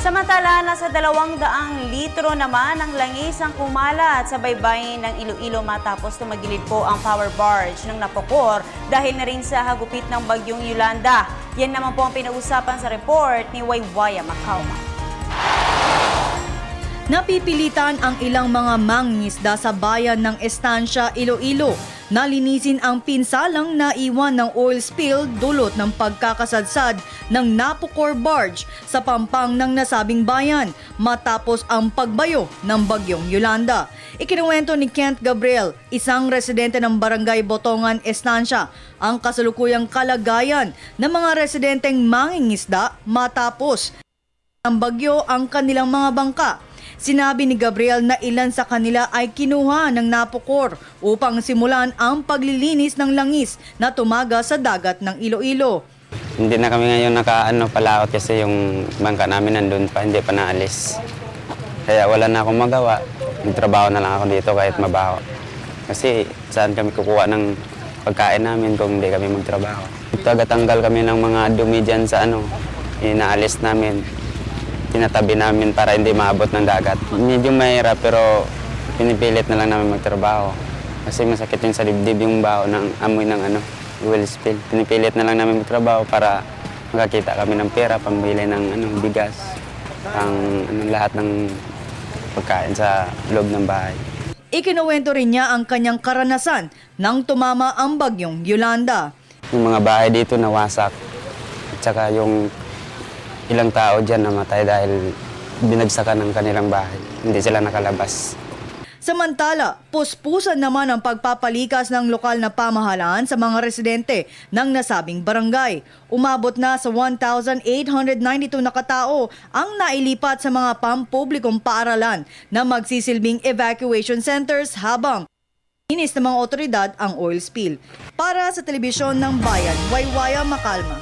Samantala, nasa 200 litro naman ang langis ang kumalat sa baybayin ng Iloilo matapos tumagilid po ang power barge ng Napocor dahil na rin sa hagupit ng bagyong Yolanda. Yan naman po ang pinag-usapan sa report ni Waywaya Macauma. Napipilitan ang ilang mga mangingisda sa bayan ng Estancia, Iloilo na linisin ang pinsalang naiwan ng oil spill dulot ng pagkakasadsad ng Napocor barge sa pampang ng nasabing bayan matapos ang pagbayo ng bagyong Yolanda. Ikinuwento ni Kent Gabriel, isang residente ng Barangay Botongan, Estancia, ang kasalukuyang kalagayan ng mga residenteng mangingisda matapos ng bagyo ang kanilang mga bangka. Sinabi ni Gabriel na ilan sa kanila ay kinuha ng Napocor upang simulan ang paglilinis ng langis na tumaga sa dagat ng Iloilo. Hindi na kami ngayon palaot kasi yung bangka namin nandun pa, hindi pa naalis. Kaya wala na akong magawa. Nagtrabaho na lang ako dito kahit mabaho. Kasi saan kami kukuha ng pagkain namin kung hindi kami magtrabaho. Tagatanggal kami ng mga dumi dyan sa inaalis namin. Tinatabi namin para hindi maabot ng dagat. Medyo mahirap pero pinipilit na lang namin magtrabaho. Kasi masakit yung sa dibdib yung baho ng amoy ng oil spill. Pinipilit na lang namin magtrabaho para makakita kami ng pera, pambili ng bigas, lahat ng pagkain sa loob ng bahay. Ikinuwento rin niya ang kanyang karanasan nang tumama ang bagyong Yolanda. Yung mga bahay dito nawasak at saka yung ilang tao dyan namatay dahil binagsakan ng kanilang bahay. Hindi sila nakalabas. Samantala, puspusan naman ang pagpapalikas ng lokal na pamahalaan sa mga residente ng nasabing barangay. Umabot na sa 1,892 na katao ang nailipat sa mga pampublikong paaralan na magsisilbing evacuation centers habang inis ng mga otoridad ang oil spill. Para sa Telebisyon ng Bayan, Waywaya Macauma.